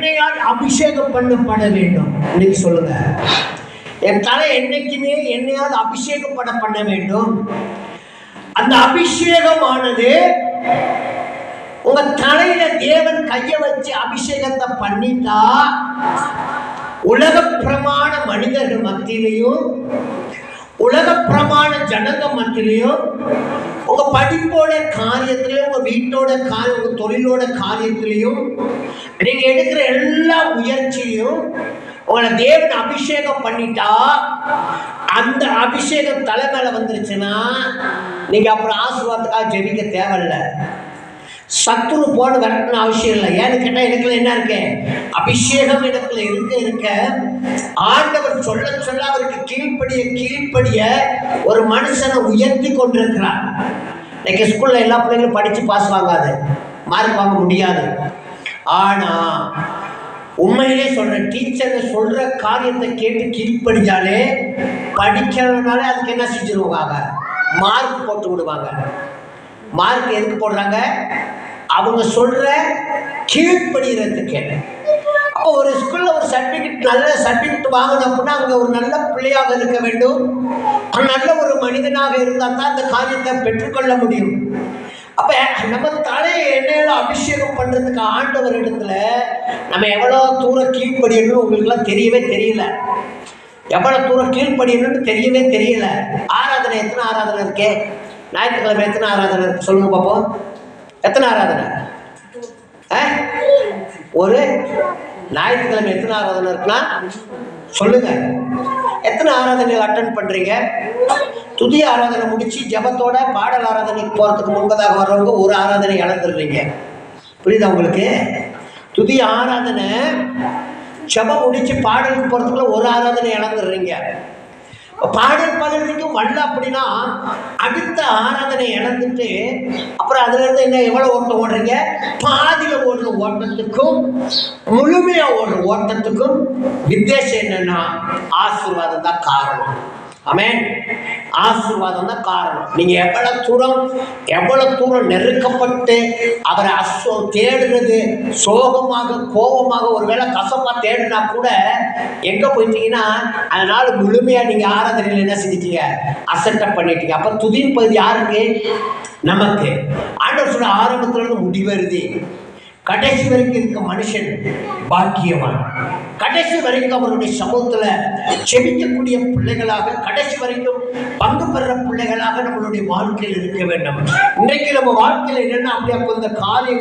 எண்ணெயால் அபிஷேகம் பண்ணப்பட வேண்டும். இன்னைக்கு சொல்லுங்க, என் தலை என்னைக்குமே எண்ணெயால் அபிஷேகம் பண்ண வேண்டும். அந்த அபிஷேகமானது உங்க தலையில தேவன் கைய வச்சு அபிஷேகத்தை பண்ணிட்டா, உலக பிரமாண மனிதர்கள் மத்தியிலையும் உலக பிரமாண ஜனங்க மத்தியிலையும் உங்க படிப்போட காரியத்திலையும் உங்க வீட்டோட காரியம் உங்க தொழிலோட காரியத்திலையும் நீங்க எடுக்கிற எல்லா முயற்சியும் உங்களை தேவன் அபிஷேகம் பண்ணிட்டா, அந்த அபிஷேகம் தலை மேல வந்துருச்சுன்னா நீங்க அப்புறம் ஆசீர்வாதத்துக்காக ஜெபிக்க தேவையில்லை. சத்துரு போட வரணும்னு அவசியம் இல்லை. ஏன்னு கேட்டால் எனக்குள்ள என்ன இருக்கு? அபிஷேகம் எனக்குள்ள இருக்க ஆண்டவர் சொல்ல சொல்ல அவருக்கு கீழ்ப்படிய ஒரு மனுஷனை உயர்த்தி கொண்டிருக்கிறார். இன்னைக்கு ஸ்கூல்ல எல்லா பிள்ளைங்களும் படிச்சு பாஸ் வாங்காது, மார்க் வாங்க முடியாது. ஆனா உண்மையிலே சொல்ற டீச்சர் சொல்ற காரியத்தை கேட்டு கீழ்ப்படிஞ்சாலே, படிக்கிறதுனால அதுக்கு என்ன செஞ்சிருவாங்க? மார்க் போட்டு விடுவாங்க. மார்க் எதுக்கு போடுறாங்க? அவங்க சொல்ற கீழ்ப்படுகிறதுக்கு. அப்போ ஒரு ஸ்கூல்ல ஒரு சர்டிஃபிகேட், நல்ல சர்டிஃபிகேட் வாங்கணும் அப்படின்னா அங்கே ஒரு நல்ல பிள்ளையாக இருக்க வேண்டும், நல்ல ஒரு மனிதனாக இருந்தால் தான் அந்த காரியத்தை பெற்றுக்கொள்ள முடியும். அப்ப நம்ம தலையை எண்ணெயில அபிஷேகம் பண்றதுக்கு ஆண்டவர் இடத்துல நம்ம எவ்வளவு தூரம் கீழ்ப்படியணும் உங்களுக்குலாம் தெரியவே தெரியல. எவ்வளவு தூரம் கீழ்ப்படியணும்னு தெரியவே தெரியல. ஆராதனை எத்தனை ஆராதனை இருக்கே? ஞாயிற்றுக்கிழமை எத்தனை ஆராதனை இருக்கு சொல்லுங்க பார்ப்போம். எத்தனை ஆராதனை? ஒரு ஞாயிற்றுக்கிழமை எத்தனை ஆராதனை இருக்குன்னா சொல்லுங்க. எத்தனை ஆராதனைகள் அட்டன் பண்றீங்க? துதி ஆராதனை முடிச்சு ஜபத்தோட பாடல் ஆராதனைக்கு போறதுக்கு முன்பதாக வர்றவங்க ஒரு ஆராதனை இழந்துடுறீங்க. புரியுதா உங்களுக்கு? துதி ஆராதனை ஜபம் முடிச்சு பாடலுக்கு போறதுக்குள்ள ஒரு ஆராதனை இழந்துடுறீங்க. பாடல் பாடலுக்கும் வரல அப்படின்னா அடுத்த ஆராதனை இழந்துட்டு அப்புறம் அதுல இருந்து என்ன எவ்வளவு ஓட்டம் ஓடுறீங்க? பாதியில ஓடுற ஓட்டத்துக்கும் முழுமையா ஓடுற ஓட்டத்துக்கும் வித்தியாசம் என்னன்னா ஆசீர்வாதம் தான் காரணம். ஆமென். ஆசீர்வாதம் தான் காரணம். நீங்க எவ்வளவு தூரம் நெருக்கப்பட்டு அவரை தேடுறது, சோகமாக கோபமாக ஒருவேளை கசப்பா தேடினா கூட எங்க போயிட்டீங்கன்னா அதனால முழுமையா நீங்க ஆராதனையில் என்ன செஞ்சிட்டீங்க? அசட்டை பண்ணிட்டீங்க. அப்ப துதின் பகுதி யாருக்கு? நமக்கு. ஆண்டவர் சொல்ல ஆரம்பத்துல இருந்து முடிவருது கடைசி வரைக்கும் இருக்க மனுஷன் பாக்கியவான். கடைசி வரைக்கும் அவருடைய சமூகத்துல செபிக்கக்கூடிய பிள்ளைகளாக, கடைசி வரைக்கும் பங்கு பெற பிள்ளைகளாக நம்மளுடைய வாழ்க்கையில் இருக்க வேண்டும். இன்றைக்கு நம்ம வாழ்க்கையில் என்னன்னா அப்படியே இந்த காரியங்கள்